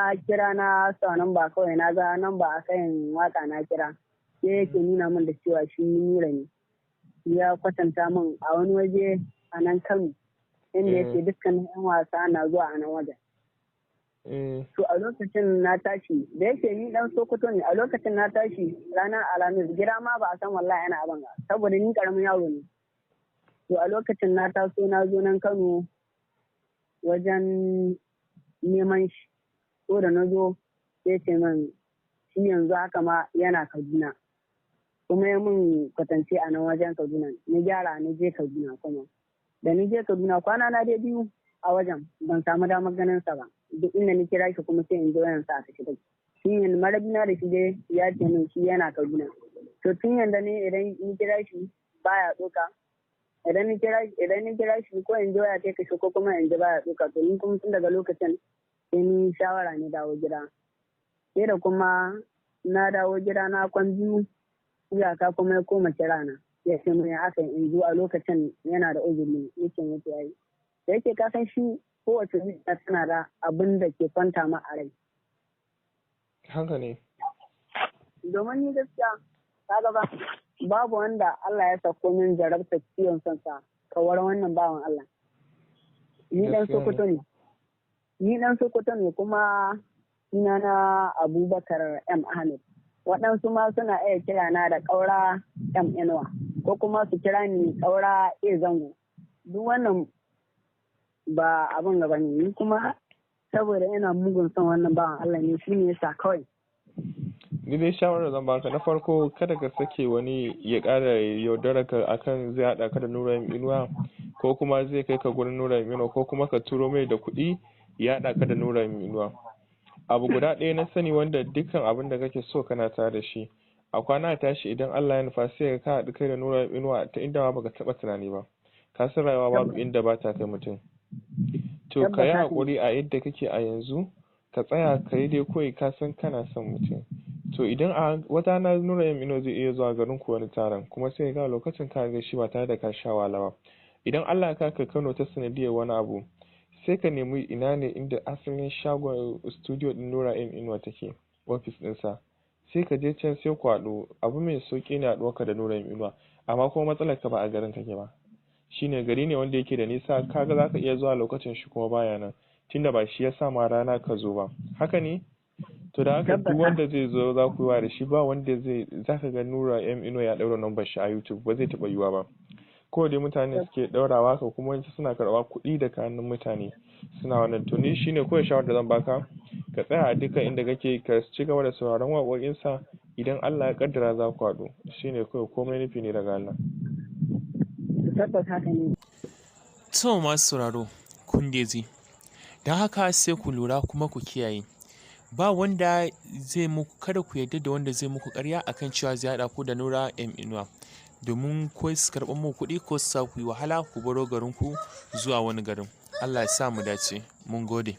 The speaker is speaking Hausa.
na kira na sa nan ba kawai na ga nan ba a kayan waka na kira sai yake nuna min da cewa shi Nura ne. Ya kwatanta min a wani waje a nan Kano inda yake dukkan 'yan wasa na zuwa a nan wajen. To a lokacin na tashi da yake ni dan Sokoto ne, a lokacin na tashi ranar Alhamis gida ma ba a san wallahi yana abin ga saboda ni karamin yaro ne. To a lokacin na taso na zo nan Kano wajen neman shi, ko da na zo sai ce min shi yanzu haka ma yana Kaduna, kuma ya mun kwatance a nan wajen Kaduna, na gyara na je Kaduna. Kuma da ni je Kaduna kwana na dai 2 a wajen ban samu damar ganin sa ba, duk inda ni kira shi kuma sai in ji wayan sa a kashe. Shi ne marabina da shi dai ya ce min shi yana Kaduna. To tun yanda ne idan ni kira shi baya doka, idan ni kira shi ko in ji waya ta kashe ko kuma in ji baya doka, to ni kuma tun daga lokacin sai ni shawara ne dawo gida. Sai da kuma na dawo gida na kwan 2 iyaka kuma ya koma kira na ya ce mai haka in zo a lokacin yana da uzuri yake mutu yayi. Da yake ka san shi kowace zuciya tana da abin da ke kwanta ma a rai. Haka ne. Domin ni gaskiya kaga ba babu wanda Allah ya sako min jarabta ciwon sansa kawar wannan bawan Allah. Ni dan Sokoto ne kuma ina na Abubakar M. Ahmed. Waɗansu ma suna iya kira na da ƙaura M. Inuwa ko kuma su kira ni ƙaura A. Zango. Duk wannan ba abin gaba ne, ni kuma saboda ina mugun son wannan bawan Allah ne shi ne yasa kawai. Ni dai shawarar zan baka na farko kada ka sake wani ya ƙara yaudara ka akan zai haɗa ka da Nura M. Inuwa ko kuma zai kai ka gurin Nura M. Inuwa ko kuma ka turo mai da kuɗi ya haɗa ka da Nura M. Inuwa. Abu guda ɗaya na sani wanda dukkan abin da kake so kana tare da shi. A kwana tashi idan Allah ya nufa sai ka haɗu kai da Nura M. Inuwa ta inda ma baka taɓa tunani ba. Ka san rayuwa babu inda ba ta kai mutum. To ka yi haƙuri a yadda kake a yanzu, ka tsaya ka yi dai koyi ka san kana son mutum. To idan a wata na Nura M. Inuwa zai iya zuwa garin ku wani taron kuma sai ga lokacin ka ga shi ba tare da ka sha wahala ba. Idan Allah ya ka Kano ta sanadiyar wani abu sai ka nemi ina ne inda asalin shagon studio din Nura M. Inuwa take, ofis ɗinsa. Sai ka je can sai ku haɗu, abu mai sauƙi ne haɗuwarka da Nura M. Inuwa, amma kuma matsalar ka ba a garin kake ba. Shine gari ne wanda yake da nisa, kaga za ka iya zuwa lokacin shi kuma baya nan, tunda ba shi ya sa ma rana ka zo ba. Haka ne? To da haka duk wanda zai zo za ku yi wa da shi ba wanda za ka ga Nura M. Inuwa ya ɗaura number shi a YouTube, ba zai taɓa yiwa ba. Ko dai mutane suke ɗaurawa ka kuma wani suna karɓa kuɗi da hannun mutane suna wannan. To ni shine kawai shawarar da zan baka, ka tsaya a dukkan inda kake ka ci gaba da sauraron waƙoƙinsa, idan Allah ya kaddara za ku haɗu. Shine kawai, komai nufi ne daga Allah. To masu sauraro kun ji, don haka sai ku lura kuma ku kiyaye. Ba wanda zai muku, kada ku yarda da wanda zai muku ƙarya akan cewa zai haɗa ku da Nura M. Inuwa. Domin ko su karɓar muku kuɗi ko su sa ku yi wahala ku baro garinku zuwa wani garin. Allah ya sa mu dace. Mun gode.